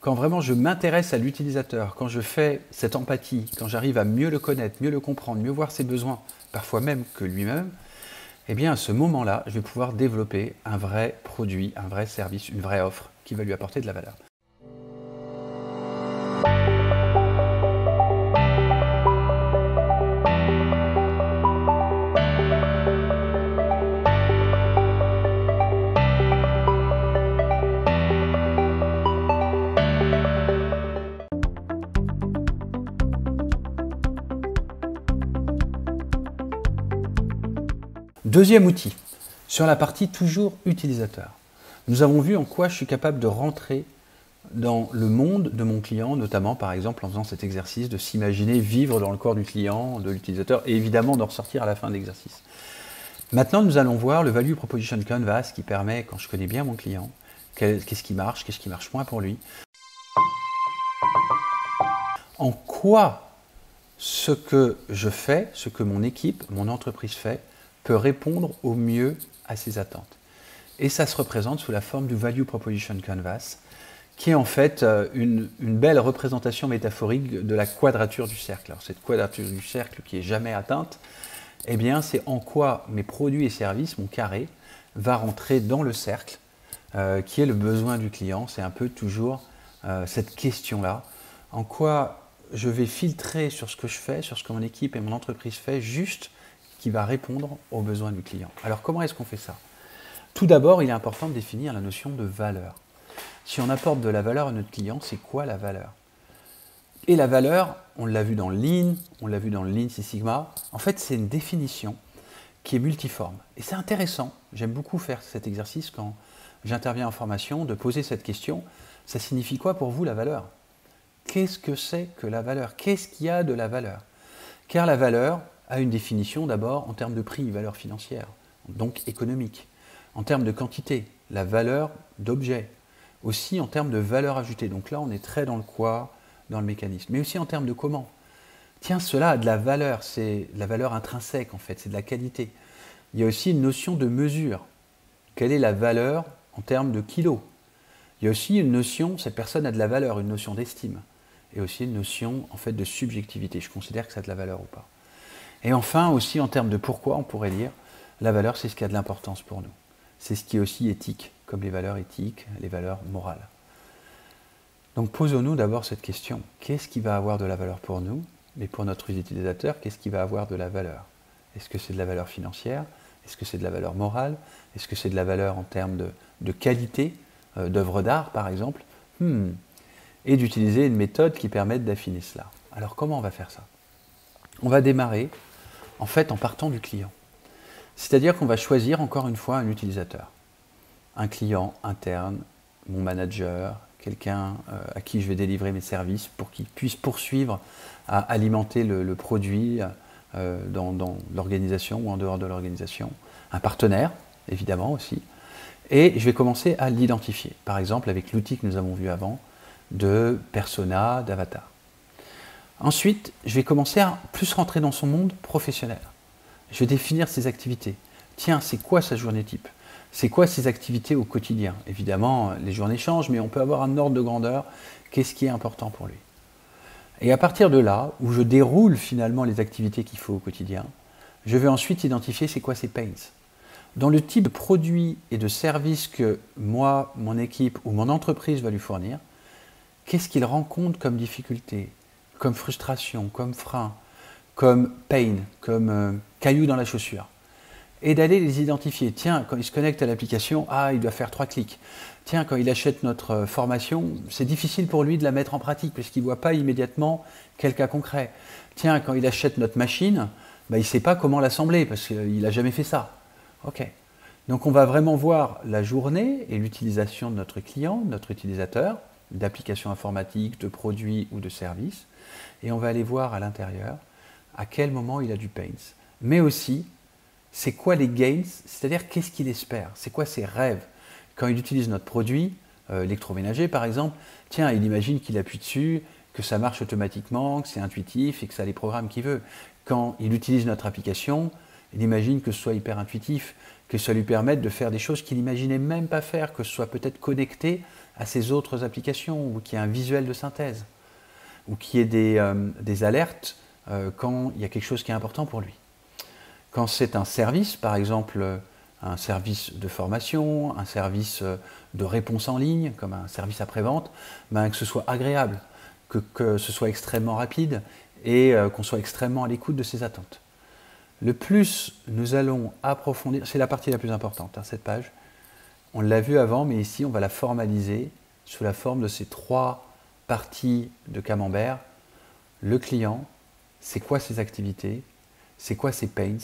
quand vraiment je m'intéresse à l'utilisateur, quand je fais cette empathie, quand j'arrive à mieux le connaître, mieux le comprendre, mieux voir ses besoins, parfois même que lui-même, eh bien à ce moment-là, je vais pouvoir développer un vrai produit, un vrai service, une vraie offre qui va lui apporter de la valeur. Deuxième outil, sur la partie toujours utilisateur. Nous avons vu en quoi je suis capable de rentrer dans le monde de mon client, notamment par exemple en faisant cet exercice de s'imaginer vivre dans le corps du client, de l'utilisateur, et évidemment d'en ressortir à la fin de l'exercice. Maintenant, nous allons voir le Value Proposition Canvas qui permet, quand je connais bien mon client, qu'est-ce qui marche moins pour lui, en quoi ce que je fais, ce que mon équipe, mon entreprise fait, peut répondre au mieux à ses attentes. Et ça se représente sous la forme du Value Proposition Canvas, qui est en fait une belle représentation métaphorique de la quadrature du cercle. Alors cette quadrature du cercle qui n'est jamais atteinte, eh bien c'est en quoi mes produits et services, mon carré, va rentrer dans le cercle, qui est le besoin du client. C'est un peu toujours cette question-là. En quoi je vais filtrer sur ce que je fais, sur ce que mon équipe et mon entreprise fait, juste qui va répondre aux besoins du client. Alors comment est-ce qu'on fait ça? Tout d'abord, il est important de définir la notion de valeur. Si on apporte de la valeur à notre client, c'est quoi la valeur? Et la valeur, on l'a vu dans le Lean, on l'a vu dans le Lean Six Sigma, en fait c'est une définition qui est multiforme. Et c'est intéressant, j'aime beaucoup faire cet exercice quand j'interviens en formation, de poser cette question, ça signifie quoi pour vous la valeur? Qu'est-ce que c'est que la valeur? Qu'est-ce qu'il y a de la valeur? Car la valeur a une définition d'abord en termes de prix, valeur financière, donc économique, en termes de quantité, la valeur d'objet, aussi en termes de valeur ajoutée. Donc là, on est très dans le quoi, dans le mécanisme, mais aussi en termes de comment. Tiens, cela a de la valeur, c'est de la valeur intrinsèque en fait, c'est de la qualité. Il y a aussi une notion de mesure. Quelle est la valeur en termes de kilos? Il y a aussi une notion, cette personne a de la valeur, une notion d'estime, et aussi une notion en fait de subjectivité. Je considère que ça a de la valeur ou pas. Et enfin, aussi en termes de pourquoi, on pourrait dire, la valeur, c'est ce qui a de l'importance pour nous. C'est ce qui est aussi éthique, comme les valeurs éthiques, les valeurs morales. Donc posons-nous d'abord cette question. Qu'est-ce qui va avoir de la valeur pour nous? Mais pour notre utilisateur, qu'est-ce qui va avoir de la valeur? Est-ce que c'est de la valeur financière? Est-ce que c'est de la valeur morale? Est-ce que c'est de la valeur en termes de qualité d'œuvres d'art, par exemple? Et d'utiliser une méthode qui permette d'affiner cela. Alors comment on va faire ça? On va démarrer en fait en partant du client. C'est-à-dire qu'on va choisir encore une fois un utilisateur. Un client interne, mon manager, quelqu'un à qui je vais délivrer mes services pour qu'il puisse poursuivre à alimenter le produit dans l'organisation ou en dehors de l'organisation. Un partenaire, évidemment aussi. Et je vais commencer à l'identifier. Par exemple avec l'outil que nous avons vu avant de persona, d'avatar. Ensuite, je vais commencer à plus rentrer dans son monde professionnel. Je vais définir ses activités. Tiens, c'est quoi sa journée type? C'est quoi ses activités au quotidien? Évidemment, les journées changent, mais on peut avoir un ordre de grandeur. Qu'est-ce qui est important pour lui? Et à partir de là, où je déroule finalement les activités qu'il faut au quotidien, je vais ensuite identifier c'est quoi ses pains. Dans le type de produit et de service que moi, mon équipe ou mon entreprise va lui fournir, qu'est-ce qu'il rencontre comme difficulté, comme frustration, comme frein, comme pain, comme caillou dans la chaussure. Et d'aller les identifier. Tiens, quand il se connecte à l'application, il doit faire 3 clics. Tiens, quand il achète notre formation, c'est difficile pour lui de la mettre en pratique parce qu'il ne voit pas immédiatement quel cas concret. Tiens, quand il achète notre machine, il ne sait pas comment l'assembler parce qu'il n'a jamais fait ça. Ok. Donc on va vraiment voir la journée et l'utilisation de notre client, de notre utilisateur, d'applications informatiques, de produits ou de services. Et on va aller voir à l'intérieur à quel moment il a du pain. Mais aussi, c'est quoi les gains, c'est-à-dire qu'est-ce qu'il espère, c'est quoi ses rêves. Quand il utilise notre produit, électroménager par exemple, tiens, il imagine qu'il appuie dessus, que ça marche automatiquement, que c'est intuitif et que ça a les programmes qu'il veut. Quand il utilise notre application, il imagine que ce soit hyper intuitif, que ça lui permette de faire des choses qu'il n'imaginait même pas faire, que ce soit peut-être connecté à ses autres applications, ou qu'il y ait un visuel de synthèse, ou qu'il y ait des alertes quand il y a quelque chose qui est important pour lui. Quand c'est un service, par exemple un service de formation, un service de réponse en ligne, comme un service après-vente, ben, que ce soit agréable, que ce soit extrêmement rapide et qu'on soit extrêmement à l'écoute de ses attentes. Le plus nous allons approfondir, c'est la partie la plus importante, hein, cette page. On l'a vu avant, mais ici on va la formaliser sous la forme de ces 3 parties de camembert. Le client, c'est quoi ses activités, c'est quoi ses pains,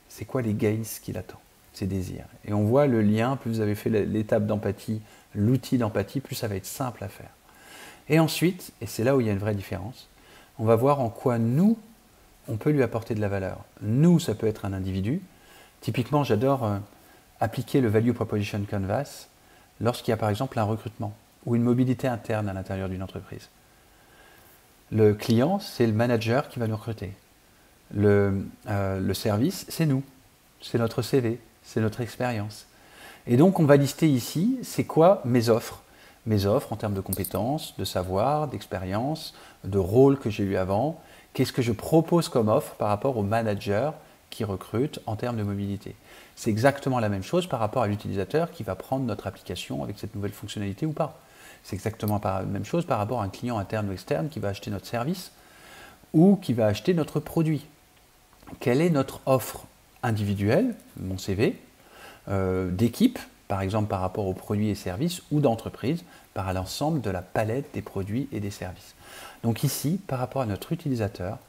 c'est quoi les gains qu'il attend, ses désirs. Et on voit le lien, plus vous avez fait l'étape d'empathie, l'outil d'empathie, plus ça va être simple à faire. Et ensuite, et c'est là où il y a une vraie différence, on va voir en quoi nous, on peut lui apporter de la valeur. Nous, ça peut être un individu. Typiquement, j'adore appliquer le Value Proposition Canvas lorsqu'il y a par exemple un recrutement ou une mobilité interne à l'intérieur d'une entreprise. Le client, c'est le manager qui va nous recruter. Le service, c'est nous. C'est notre CV, c'est notre expérience. Et donc, on va lister ici, c'est quoi mes offres? Mes offres en termes de compétences, de savoir, d'expérience, de rôle que j'ai eu avant. Qu'est-ce que je propose comme offre par rapport au manager qui recrute en termes de mobilité? C'est exactement la même chose par rapport à l'utilisateur qui va prendre notre application avec cette nouvelle fonctionnalité ou pas. C'est exactement la même chose par rapport à un client interne ou externe qui va acheter notre service ou qui va acheter notre produit. Quelle est notre offre individuelle, mon CV, d'équipe, par exemple par rapport aux produits et services, ou d'entreprise, par l'ensemble de la palette des produits et des services. Donc ici, par rapport à notre utilisateur,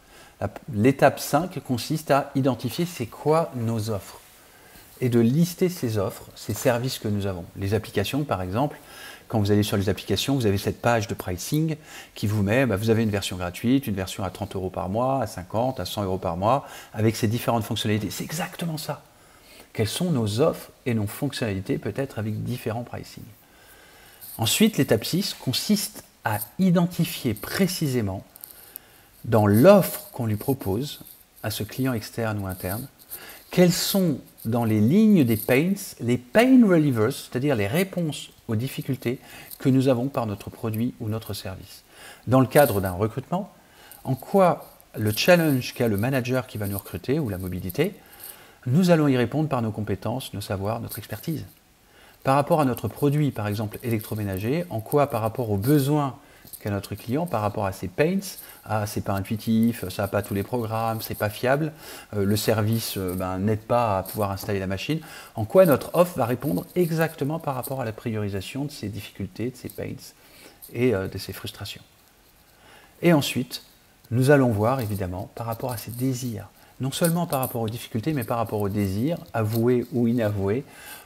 l'étape 5 consiste à identifier c'est quoi nos offres et de lister ces offres, ces services que nous avons. Les applications, par exemple, quand vous allez sur les applications, vous avez cette page de pricing qui vous met, vous avez une version gratuite, une version à 30 € par mois, à 50, à 100 € par mois, avec ces différentes fonctionnalités. C'est exactement ça. Quelles sont nos offres et nos fonctionnalités, peut-être avec différents pricing. Ensuite, l'étape 6 consiste à identifier précisément dans l'offre qu'on lui propose à ce client externe ou interne, quelles sont dans les lignes des pains, les pain relievers, c'est-à-dire les réponses aux difficultés que nous avons par notre produit ou notre service. Dans le cadre d'un recrutement, en quoi le challenge qu'a le manager qui va nous recruter ou la mobilité, nous allons y répondre par nos compétences, nos savoirs, notre expertise. Par rapport à notre produit, par exemple électroménager, en quoi par rapport aux besoins qu'a notre client, par rapport à ses pains, c'est pas intuitif, ça n'a pas tous les programmes, c'est pas fiable, le service n'aide pas à pouvoir installer la machine, en quoi notre offre va répondre exactement par rapport à la priorisation de ses difficultés, de ses pains et de ses frustrations. Et ensuite, nous allons voir évidemment par rapport à ses désirs, non seulement par rapport aux difficultés, mais par rapport aux désirs, avoués ou inavoués,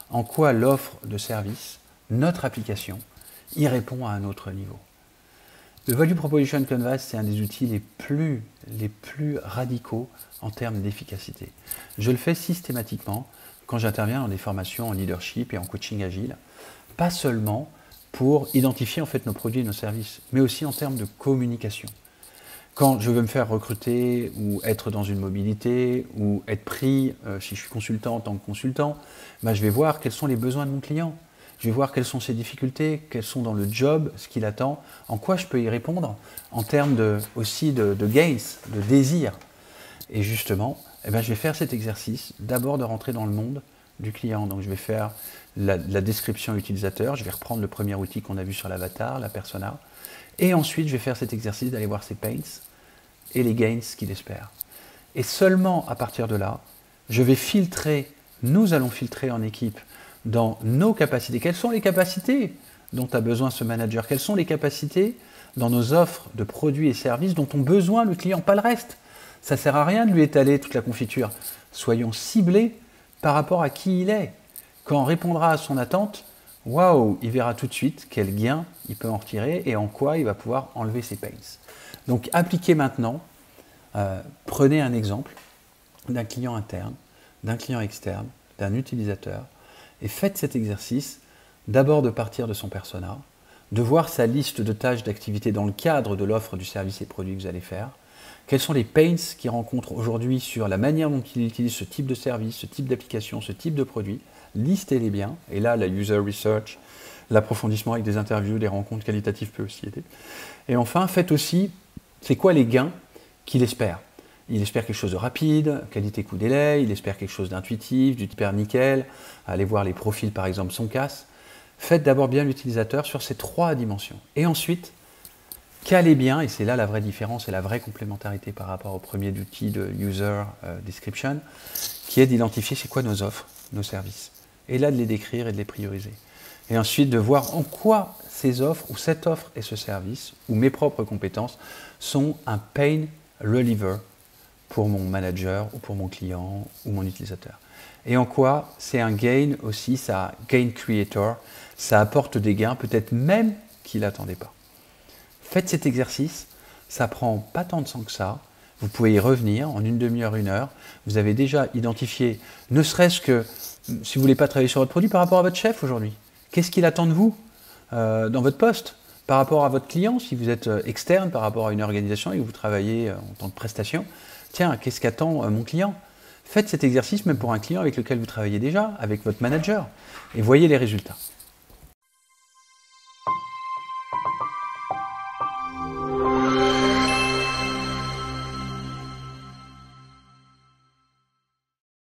en quoi l'offre de service, notre application, y répond à un autre niveau. Le Value Proposition Canvas, c'est un des outils les plus radicaux en termes d'efficacité. Je le fais systématiquement quand j'interviens dans des formations en leadership et en coaching agile, pas seulement pour identifier en fait nos produits et nos services, mais aussi en termes de communication. Quand je veux me faire recruter ou être dans une mobilité ou être pris, si je suis consultant en tant que consultant, je vais voir quels sont les besoins de mon client. Je vais voir quelles sont ses difficultés, quels sont dans le job, ce qu'il attend, en quoi je peux y répondre, en termes aussi de gains, de désir. Et justement, je vais faire cet exercice, d'abord de rentrer dans le monde du client. Donc je vais faire la description utilisateur, je vais reprendre le premier outil qu'on a vu sur l'avatar, la persona, et ensuite je vais faire cet exercice d'aller voir ses pains et les gains qu'il espère. Et seulement à partir de là, je vais filtrer, nous allons filtrer en équipe, dans nos capacités. Quelles sont les capacités dont a besoin ce manager? Quelles sont les capacités dans nos offres de produits et services dont ont besoin le client, pas le reste? Ça ne sert à rien de lui étaler toute la confiture. Soyons ciblés par rapport à qui il est. Quand on répondra à son attente, waouh, il verra tout de suite quel gain il peut en retirer et en quoi il va pouvoir enlever ses pains. Donc appliquez maintenant, prenez un exemple d'un client interne, d'un client externe, d'un utilisateur, et faites cet exercice, d'abord de partir de son persona, de voir sa liste de tâches d'activité dans le cadre de l'offre du service et produit que vous allez faire, quels sont les pains qu'il rencontre aujourd'hui sur la manière dont il utilise ce type de service, ce type d'application, ce type de produit, listez-les bien, et là la user research, L'approfondissement avec des interviews, des rencontres qualitatives peut aussi aider. Et enfin, faites aussi, c'est quoi les gains qu'il espère? Il espère quelque chose de rapide, qualité-coût délai, il espère quelque chose d'intuitif, du hyper nickel, allez voir les profils par exemple Soncas. Faites d'abord bien l'utilisateur sur ces 3 dimensions. Et ensuite, calez bien, et c'est là la vraie différence et la vraie complémentarité par rapport au premier outil de User Description, qui est d'identifier c'est quoi nos offres, nos services. Et là de les décrire et de les prioriser. Et ensuite de voir en quoi ces offres, ou cette offre et ce service, ou mes propres compétences, sont un pain reliever pour mon manager, ou pour mon client, ou mon utilisateur. Et en quoi c'est un gain aussi, ça gain creator, ça apporte des gains peut-être même qu'il n'attendait pas. Faites cet exercice, ça prend pas tant de temps que ça, vous pouvez y revenir en une demi-heure, 1 heure, vous avez déjà identifié, ne serait-ce que si vous ne voulez pas travailler sur votre produit par rapport à votre chef aujourd'hui. Qu'est-ce qu'il attend de vous dans votre poste? Par rapport à votre client, si vous êtes externe par rapport à une organisation et que vous travaillez en tant que prestation, tiens, qu'est-ce qu'attend mon client? Faites cet exercice même pour un client avec lequel vous travaillez déjà, avec votre manager, et voyez les résultats.